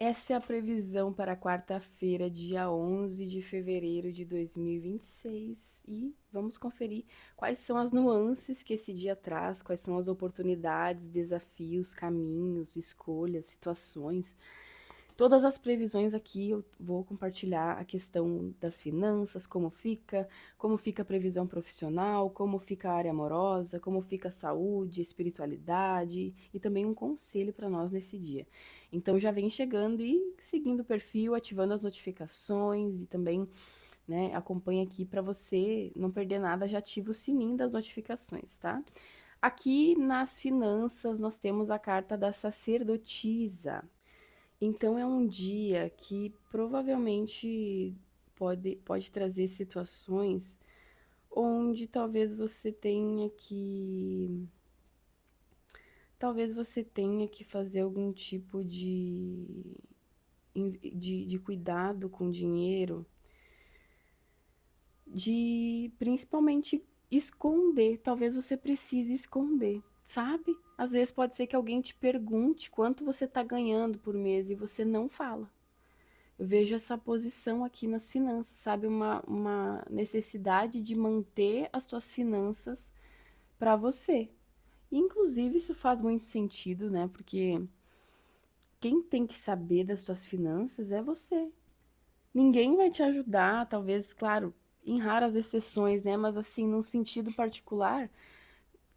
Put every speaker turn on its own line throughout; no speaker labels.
Essa é a previsão para quarta-feira, dia 11 de fevereiro de 2026. E vamos conferir quais são as nuances que esse dia traz, quais são as oportunidades, desafios, caminhos, escolhas, situações. Todas as previsões aqui eu vou compartilhar a questão das finanças, como fica a previsão profissional, como fica a área amorosa, como fica a saúde, a espiritualidade e também um conselho para nós nesse dia. Então já vem chegando e seguindo o perfil, ativando as notificações e também, né, acompanha aqui para você não perder nada, já ativa o sininho das notificações, tá? Aqui nas finanças nós temos a carta da sacerdotisa. Então é um dia que provavelmente pode trazer situações onde talvez você tenha que fazer algum tipo de cuidado com dinheiro, de principalmente esconder, talvez você precise esconder, sabe? Às vezes pode ser que alguém te pergunte quanto você está ganhando por mês e você não fala. Eu vejo essa posição aqui nas finanças, sabe? Uma necessidade de manter as tuas finanças para você. E, inclusive, isso faz muito sentido, né? Porque quem tem que saber das tuas finanças é você. Ninguém vai te ajudar, talvez, claro, em raras exceções, né? Mas, assim, num sentido particular,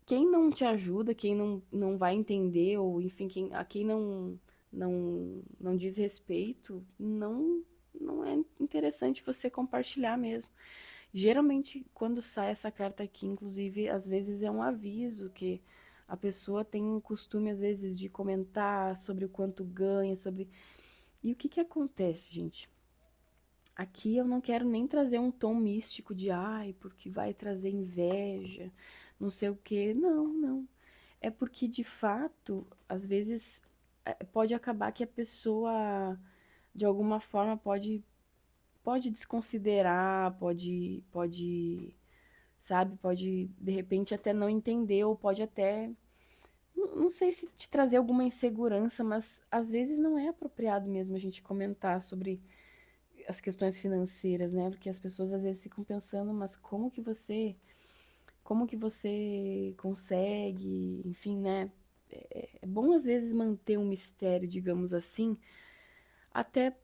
quem não te ajuda, quem não vai entender, ou enfim, a quem não diz respeito, não é interessante você compartilhar mesmo. Geralmente, quando sai essa carta aqui, inclusive, às vezes é um aviso que a pessoa tem um costume, às vezes, de comentar sobre o quanto ganha, sobre. E o que que acontece, gente? Aqui eu não quero nem trazer um tom místico de ai, porque vai trazer inveja, não sei o quê. Não, não. É porque de fato, às vezes pode acabar que a pessoa de alguma forma pode desconsiderar, sabe, pode de repente até não entender ou pode até não sei se te trazer alguma insegurança, mas às vezes não é apropriado mesmo a gente comentar sobre as questões financeiras, né? Porque as pessoas às vezes ficam pensando, mas como que você consegue, enfim, né? É bom às vezes manter um mistério, digamos assim, até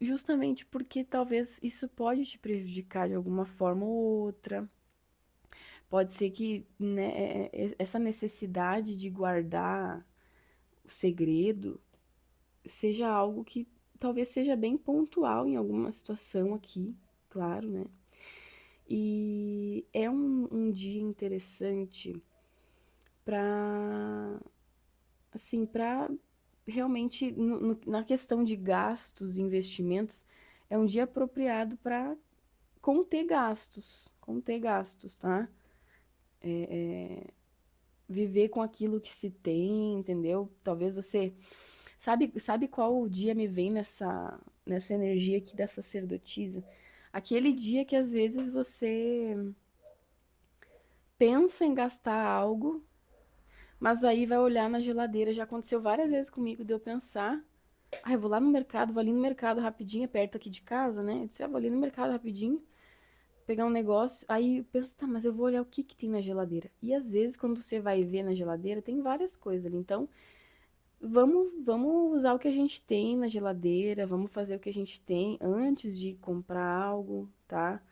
justamente porque talvez isso pode te prejudicar de alguma forma ou outra. Pode ser que, né, essa necessidade de guardar o segredo seja algo que talvez seja bem pontual em alguma situação aqui, claro, né? E é um dia interessante para, assim, para realmente, na questão de gastos e investimentos, é um dia apropriado para conter gastos, tá? Viver com aquilo que se tem, entendeu? Talvez você. Sabe qual dia me vem nessa energia aqui da sacerdotisa? Aquele dia que às vezes você pensa em gastar algo, mas aí vai olhar na geladeira. Já aconteceu várias vezes comigo de eu pensar, ah, eu vou lá no mercado, vou ali no mercado rapidinho, é perto aqui de casa, né? Eu disse, ah, vou ali no mercado rapidinho, pegar um negócio. Aí eu penso, tá, mas eu vou olhar o que que tem na geladeira. E às vezes, quando você vai ver na geladeira, tem várias coisas ali. Então, vamos usar o que a gente tem na geladeira, vamos fazer o que a gente tem antes de comprar algo, tá?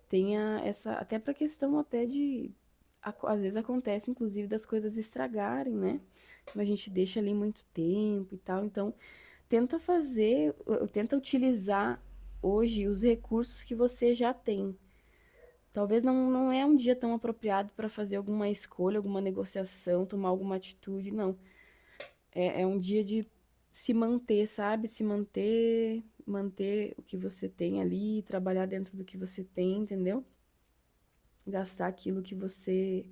Tenha essa, até para questão até de, às vezes acontece inclusive das coisas estragarem, né? Então a gente deixa ali muito tempo e tal, então tenta utilizar hoje os recursos que você já tem. Talvez não é um dia tão apropriado para fazer alguma escolha, alguma negociação, tomar alguma atitude, não. É um dia de se manter, sabe? Manter o que você tem ali, trabalhar dentro do que você tem, entendeu? Gastar aquilo que você,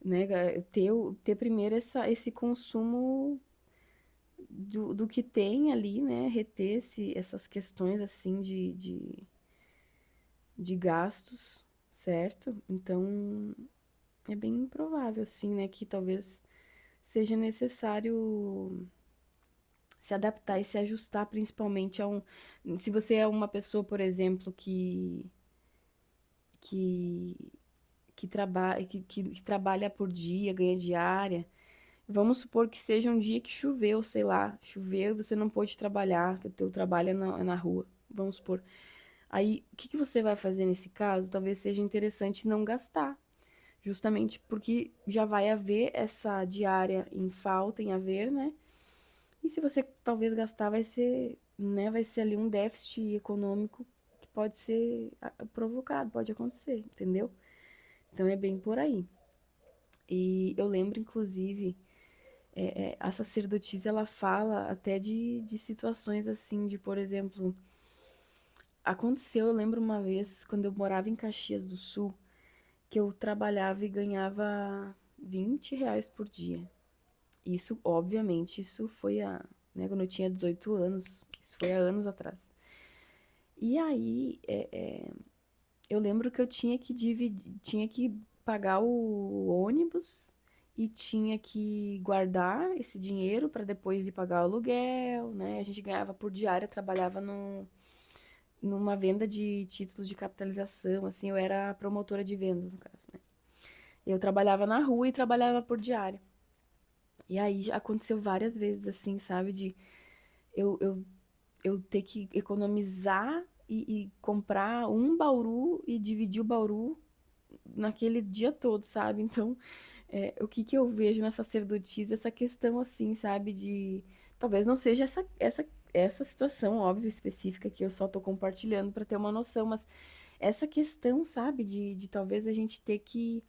né, ter primeiro esse consumo do que tem ali, né, reter essas questões assim de gastos, certo? Então, é bem provável, assim, né, que talvez seja necessário se adaptar e se ajustar principalmente a um. Se você é uma pessoa, por exemplo, que, que trabalha por dia, ganha diária, vamos supor que seja um dia que choveu, sei lá, choveu e você não pôde trabalhar, que o teu trabalho é na rua, vamos supor. Aí, o que que você vai fazer nesse caso? Talvez seja interessante não gastar, justamente porque já vai haver essa diária em falta, em haver, né? E se você talvez gastar, vai ser, né, vai ser ali um déficit econômico que pode ser provocado, pode acontecer, entendeu? Então é bem por aí. E eu lembro, inclusive, a sacerdotisa, ela fala até de situações assim, de, por exemplo, aconteceu, eu lembro uma vez, quando eu morava em Caxias do Sul, que eu trabalhava e ganhava R$ 20 por dia. Isso, obviamente, isso foi né, quando eu tinha 18 anos, isso foi há anos atrás. E aí, eu lembro que eu tinha que dividir, tinha que pagar o ônibus e tinha que guardar esse dinheiro para depois ir pagar o aluguel, né? A gente ganhava por diária, trabalhava numa venda de títulos de capitalização, assim, eu era promotora de vendas, no caso, né? Eu trabalhava na rua e trabalhava por diária. E aí já aconteceu várias vezes, assim, sabe? De eu, eu, eu ter que economizar e comprar um bauru e dividir o bauru naquele dia todo, sabe? Então, o que que eu vejo na sacerdotisa, essa questão assim, sabe? De talvez não seja essa situação, óbvio, específica que eu só tô compartilhando para ter uma noção, mas essa questão, sabe? De talvez a gente ter que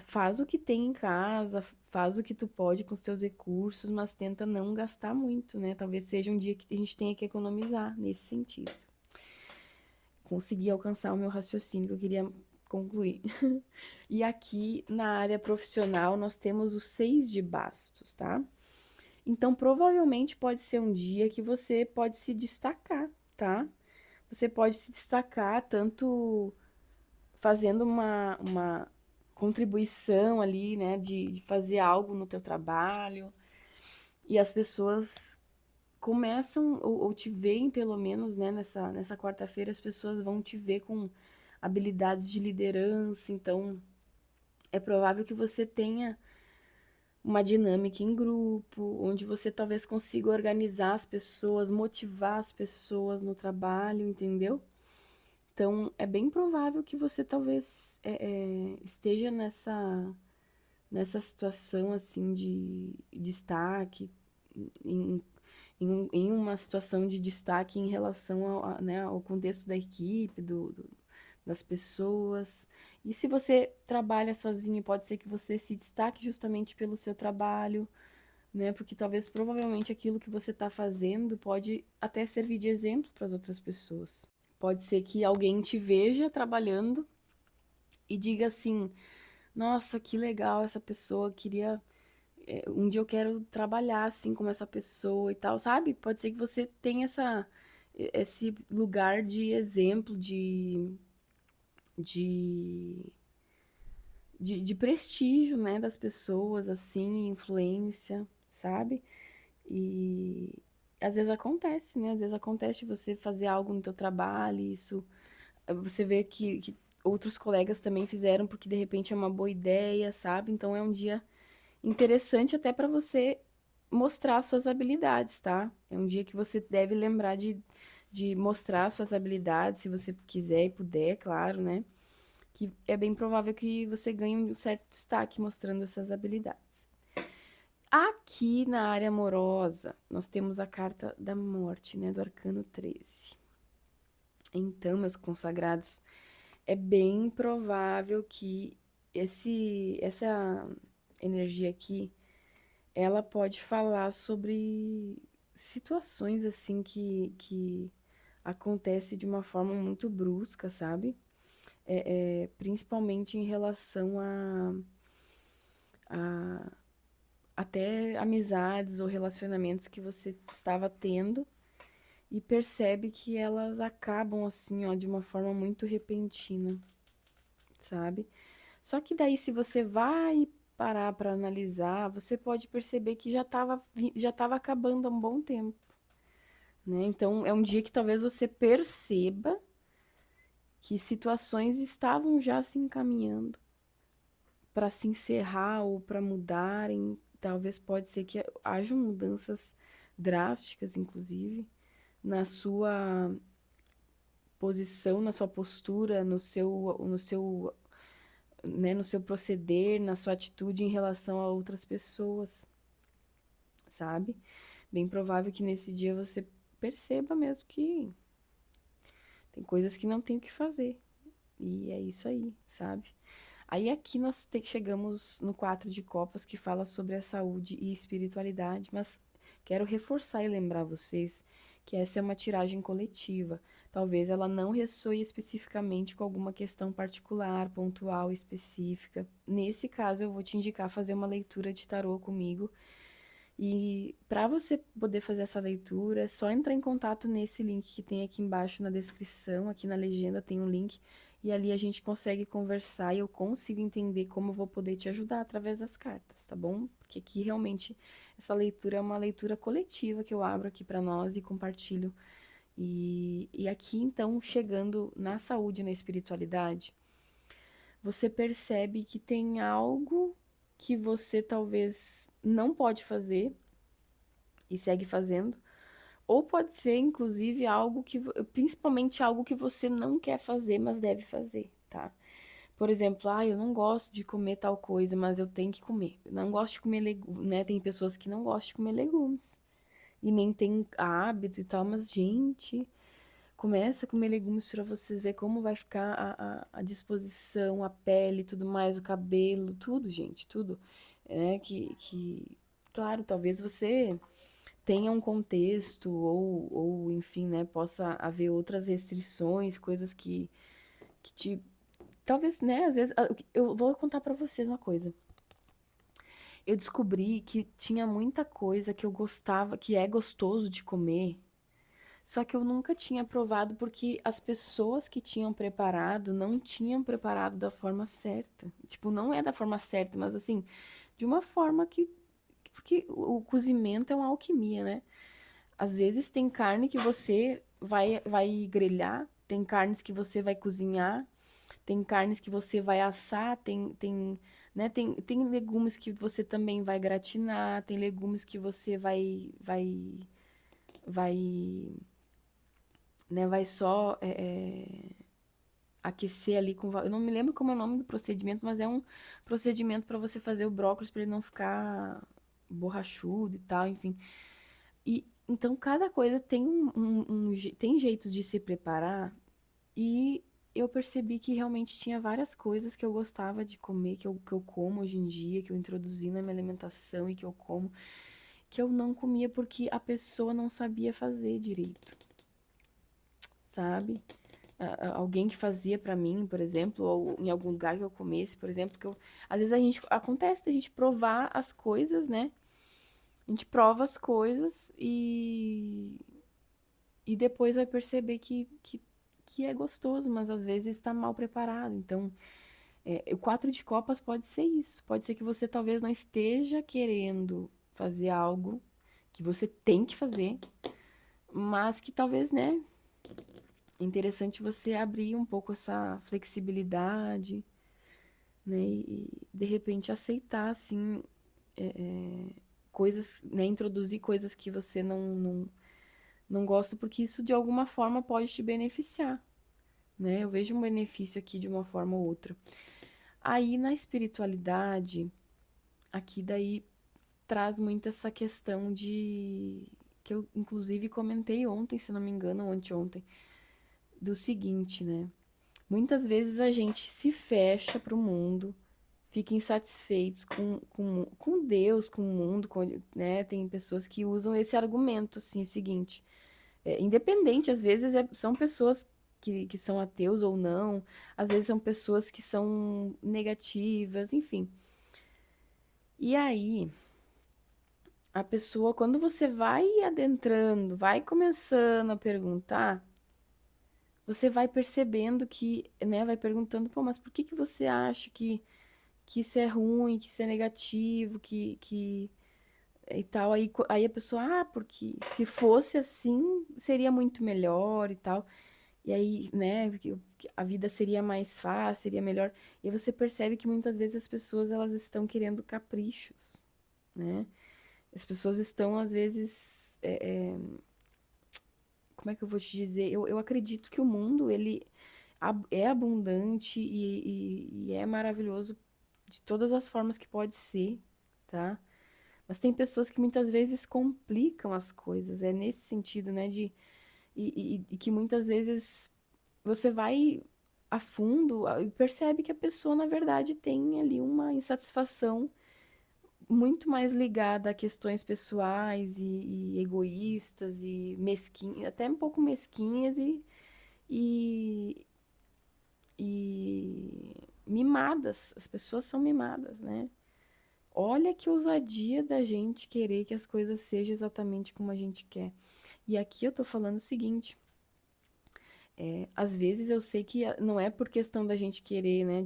faz o que tem em casa, faz o que tu pode com os teus recursos, mas tenta não gastar muito, né? Talvez seja um dia que a gente tenha que economizar nesse sentido. Consegui alcançar o meu raciocínio que eu queria concluir. E aqui na área profissional nós temos os 6 de bastos, tá? Então provavelmente pode ser um dia que você pode se destacar, tá? Você pode se destacar tanto fazendo uma contribuição ali, né, de fazer algo no teu trabalho, e as pessoas começam, ou te veem pelo menos, né, nessa quarta-feira, as pessoas vão te ver com habilidades de liderança, então é provável que você tenha uma dinâmica em grupo, onde você talvez consiga organizar as pessoas, motivar as pessoas no trabalho, entendeu? Então, é bem provável que você talvez esteja nessa situação assim de destaque, em, em uma situação de destaque em relação né, ao contexto da equipe, das pessoas. E se você trabalha sozinho, pode ser que você se destaque justamente pelo seu trabalho, né? Porque talvez, provavelmente, aquilo que você está fazendo pode até servir de exemplo para as outras pessoas. Pode ser que alguém te veja trabalhando e diga assim: nossa, que legal essa pessoa, queria. Um dia eu quero trabalhar assim como essa pessoa e tal, sabe? Pode ser que você tenha esse lugar de exemplo, de, de prestígio, né, das pessoas, assim, influência, sabe? E às vezes acontece, né? Às vezes acontece de você fazer algo no teu trabalho, e isso você vê que outros colegas também fizeram porque de repente é uma boa ideia, sabe? Então é um dia interessante até para você mostrar suas habilidades, tá? É um dia que você deve lembrar de mostrar suas habilidades, se você quiser e puder, claro, né? Que é bem provável que você ganhe um certo destaque mostrando essas habilidades. Aqui na área amorosa, nós temos a carta da morte, né? Do arcano 13. Então, meus consagrados, é bem provável que essa energia aqui, ela pode falar sobre situações assim que acontece de uma forma muito brusca, sabe? Principalmente em relação a até amizades ou relacionamentos que você estava tendo e percebe que elas acabam assim, ó, de uma forma muito repentina, sabe? Só que daí, se você vai parar para analisar, você pode perceber que já estava acabando há um bom tempo, né? Então, é um dia que talvez você perceba que situações estavam já se encaminhando para se encerrar ou para mudarem. Talvez pode ser que hajam mudanças drásticas, inclusive, na sua posição, na sua postura, no seu proceder, na sua atitude em relação a outras pessoas, sabe? Bem provável que nesse dia você perceba mesmo que tem coisas que não tem o que fazer. E é isso aí, sabe? Aí aqui nós chegamos no 4 de copas que fala sobre a saúde e espiritualidade, mas quero reforçar e lembrar vocês que essa é uma tiragem coletiva. Talvez ela não ressoe especificamente com alguma questão particular, pontual, específica. Nesse caso, eu vou te indicar fazer uma leitura de tarô comigo. E para você poder fazer essa leitura, é só entrar em contato nesse link que tem aqui embaixo na descrição, aqui na legenda tem um link, e ali a gente consegue conversar e eu consigo entender como eu vou poder te ajudar através das cartas, tá bom? Porque aqui realmente essa leitura é uma leitura coletiva que eu abro aqui para nós e compartilho. E aqui então, chegando na saúde e na espiritualidade, você percebe que tem algo que você talvez não pode fazer e segue fazendo, ou pode ser inclusive algo que, principalmente algo que você não quer fazer, mas deve fazer, tá? Por exemplo, eu não gosto de comer tal coisa, mas eu tenho que comer. Eu não gosto de comer legumes, né? Tem pessoas que não gostam de comer legumes e nem tem hábito e tal, mas gente, começa a comer legumes para vocês ver como vai ficar a disposição, a pele, tudo mais, o cabelo, tudo, gente, tudo. É claro, talvez você tenha um contexto ou enfim, né, possa haver outras restrições, coisas que te... Talvez, né, às vezes... Eu vou contar para vocês uma coisa. Eu descobri que tinha muita coisa que eu gostava, que é gostoso de comer, só que eu nunca tinha provado porque as pessoas que tinham preparado não tinham preparado da forma certa. Tipo, não é da forma certa, mas assim, de uma forma que. Porque o cozimento é uma alquimia, né? Às vezes tem carne que você vai grelhar, tem carnes que você vai cozinhar, tem carnes que você vai assar, né, tem legumes que você também vai gratinar, tem legumes que você vai né, vai só aquecer ali com... Eu não me lembro como é o nome do procedimento, mas é um procedimento para você fazer o brócolis para ele não ficar borrachudo e tal, enfim. E então cada coisa tem tem jeitos de se preparar e eu percebi que realmente tinha várias coisas que eu gostava de comer, que eu como hoje em dia, que eu introduzi na minha alimentação e que eu como, que eu não comia porque a pessoa não sabia fazer direito, sabe? Alguém que fazia pra mim, por exemplo, ou em algum lugar que eu comesse, por exemplo, às vezes acontece a gente provar as coisas, né? A gente prova as coisas e depois vai perceber que é gostoso, mas às vezes está mal preparado. Então, o 4 de copas pode ser isso. Pode ser que você talvez não esteja querendo fazer algo que você tem que fazer, mas que talvez, né? É interessante você abrir um pouco essa flexibilidade, né? E de repente aceitar, assim, coisas, né? Introduzir coisas que você não gosta, porque isso de alguma forma pode te beneficiar, né? Eu vejo um benefício aqui de uma forma ou outra. Aí na espiritualidade, aqui daí traz muito essa questão de... que eu inclusive comentei ontem, se não me engano, ou anteontem, do seguinte, né? Muitas vezes a gente se fecha para o mundo, fica insatisfeitos com Deus, com o mundo, né? Tem pessoas que usam esse argumento, assim, o seguinte, independente, às vezes são pessoas que são ateus ou não, às vezes são pessoas que são negativas, enfim. E aí, a pessoa, quando você vai adentrando, vai começando a perguntar, você vai percebendo que, né, vai perguntando, pô, mas por que você acha que isso é ruim, que isso é negativo, que e tal. Aí a pessoa, porque se fosse assim, seria muito melhor e tal. E aí, né, que a vida seria mais fácil, seria melhor. E você percebe que muitas vezes as pessoas elas estão querendo caprichos, né? As pessoas estão, às vezes, como é que eu vou te dizer? Eu acredito que o mundo, ele é abundante e é maravilhoso de todas as formas que pode ser, tá? Mas tem pessoas que muitas vezes complicam as coisas, é nesse sentido, né? E que muitas vezes você vai a fundo e percebe que a pessoa, na verdade, tem ali uma insatisfação muito mais ligada a questões pessoais e egoístas e mesquinhas, até um pouco mesquinhas e, e mimadas. As pessoas são mimadas, né? Olha que ousadia da gente querer que as coisas sejam exatamente como a gente quer. E aqui eu tô falando o seguinte. Às vezes eu sei que não é por questão da gente querer, né?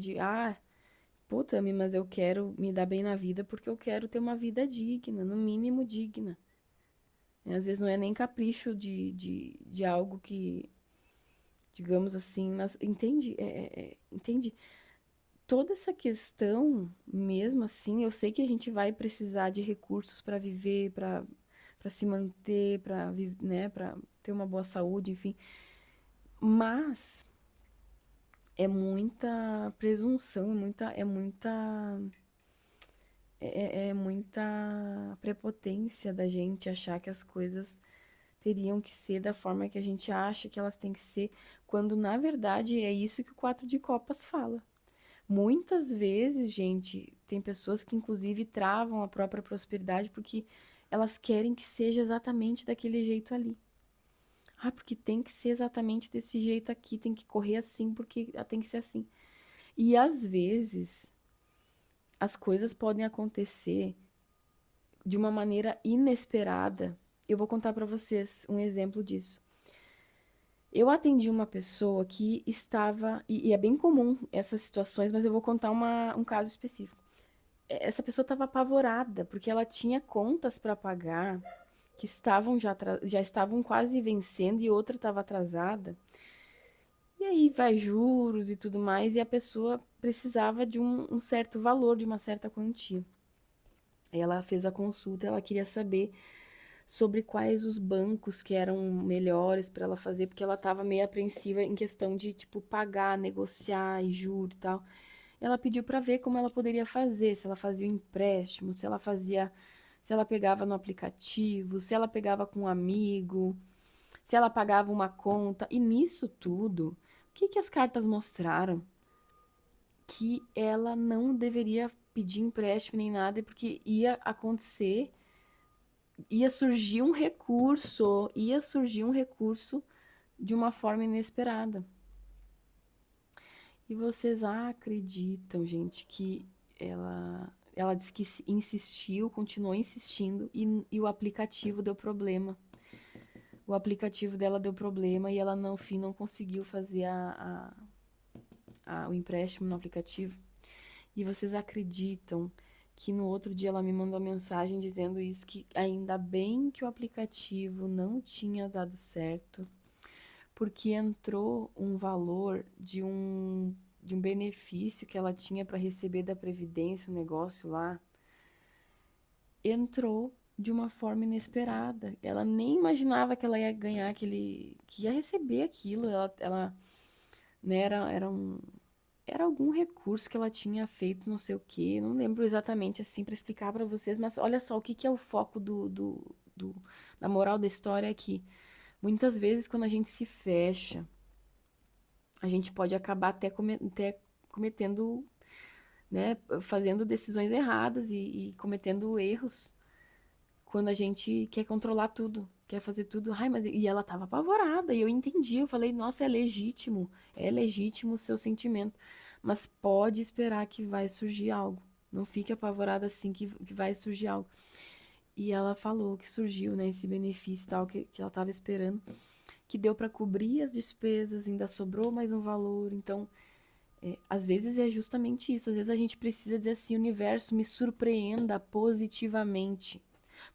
Pô, Tami, mas eu quero me dar bem na vida porque eu quero ter uma vida digna, no mínimo digna. Às vezes não é nem capricho de algo que, digamos assim, mas entende? Entende? Toda essa questão, mesmo assim, eu sei que a gente vai precisar de recursos para viver, para se manter, né, para ter uma boa saúde, enfim. Mas é muita presunção, é muita prepotência da gente achar que as coisas teriam que ser da forma que a gente acha que elas têm que ser, quando na verdade é isso que o quatro de copas fala. Muitas vezes, gente, tem pessoas que inclusive travam a própria prosperidade porque elas querem que seja exatamente daquele jeito ali. Porque tem que ser exatamente desse jeito aqui, tem que correr assim porque tem que ser assim. E às vezes as coisas podem acontecer de uma maneira inesperada. Eu vou contar para vocês um exemplo disso. Eu atendi uma pessoa que estava, e é bem comum essas situações, mas eu vou contar um caso específico. Essa pessoa estava apavorada, porque ela tinha contas para pagar que já estavam quase vencendo e outra estava atrasada. E aí vai juros e tudo mais, e a pessoa precisava de um certo valor, de uma certa quantia. Aí ela fez a consulta, ela queria saber sobre quais os bancos que eram melhores para ela fazer, porque ela estava meio apreensiva em questão de, tipo, pagar, negociar e juro e tal. Ela pediu para ver como ela poderia fazer, se ela fazia um empréstimo, se ela pegava no aplicativo, se ela pegava com um amigo, se ela pagava uma conta. E nisso tudo, o que que as cartas mostraram? Que ela não deveria pedir empréstimo nem nada, porque ia surgir um recurso de uma forma inesperada. E vocês acreditam, gente, que ela disse que insistiu, continuou insistindo e o aplicativo deu problema. O aplicativo dela deu problema e ela, no fim, não conseguiu fazer o empréstimo no aplicativo. E vocês acreditam que no outro dia ela me mandou mensagem dizendo isso, que ainda bem que o aplicativo não tinha dado certo, porque entrou um valor de um benefício que ela tinha para receber da Previdência, um negócio lá, entrou de uma forma inesperada. Ela nem imaginava que ela ia ganhar que ia receber aquilo. Ela né, era algum recurso que ela tinha feito, não sei o quê. Não lembro exatamente assim para explicar para vocês, mas olha só o que que é o foco da moral da história aqui. Muitas vezes, quando a gente se fecha, a gente pode acabar até cometendo, né, fazendo decisões erradas e cometendo erros quando a gente quer controlar tudo, quer fazer tudo. E ela tava apavorada, e eu entendi, eu falei, nossa, é legítimo o seu sentimento, mas pode esperar que vai surgir algo. Não fique apavorada assim que vai surgir algo. E ela falou que surgiu, né, esse benefício tal que ela tava esperando, que deu para cobrir as despesas, ainda sobrou mais um valor. Então, Às vezes é justamente isso. Às vezes a gente precisa dizer assim: universo, me surpreenda positivamente.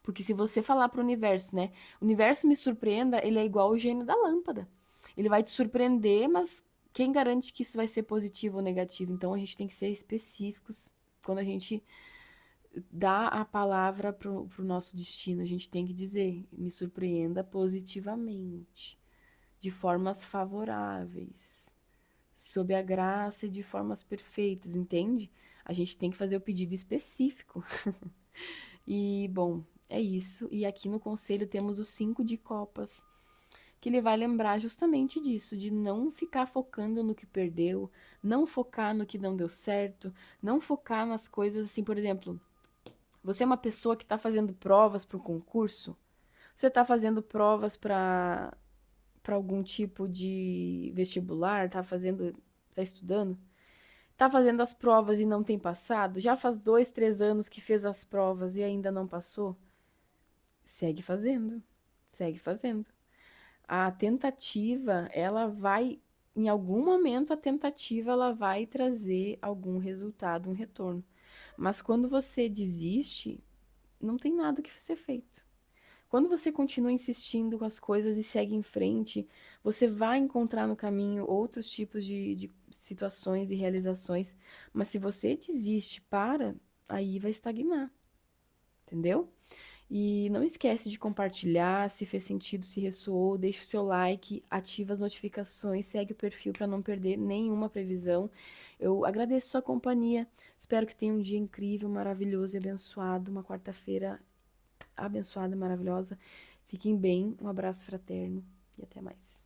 Porque se você falar para o universo, né? Universo me surpreenda, ele é igual o gênio da lâmpada. Ele vai te surpreender, mas quem garante que isso vai ser positivo ou negativo? Então a gente tem que ser específicos quando a gente dá a palavra pro nosso destino. A gente tem que dizer: me surpreenda positivamente, de formas favoráveis, sob a graça e de formas perfeitas, entende? A gente tem que fazer o pedido específico. E, bom, é isso. E aqui no conselho temos os 5 de copas, que ele vai lembrar justamente disso, de não ficar focando no que perdeu, não focar no que não deu certo, não focar nas coisas assim, por exemplo, você é uma pessoa que está fazendo provas para o concurso, você está fazendo provas para algum tipo de vestibular, está estudando, está fazendo as provas e não tem passado, já faz 2, 3 anos que fez as provas e ainda não passou, segue fazendo, segue fazendo. A tentativa, ela vai, em algum momento, a tentativa ela vai trazer algum resultado, um retorno. Mas quando você desiste, não tem nada que ser feito. Quando você continua insistindo com as coisas e segue em frente, você vai encontrar no caminho outros tipos de situações e realizações. Mas se você desiste, aí vai estagnar, entendeu? E não esquece de compartilhar, se fez sentido, se ressoou, deixa o seu like, ativa as notificações, segue o perfil para não perder nenhuma previsão. Eu agradeço sua companhia, espero que tenha um dia incrível, maravilhoso e abençoado, uma quarta-feira abençoada e maravilhosa. Fiquem bem, um abraço fraterno e até mais.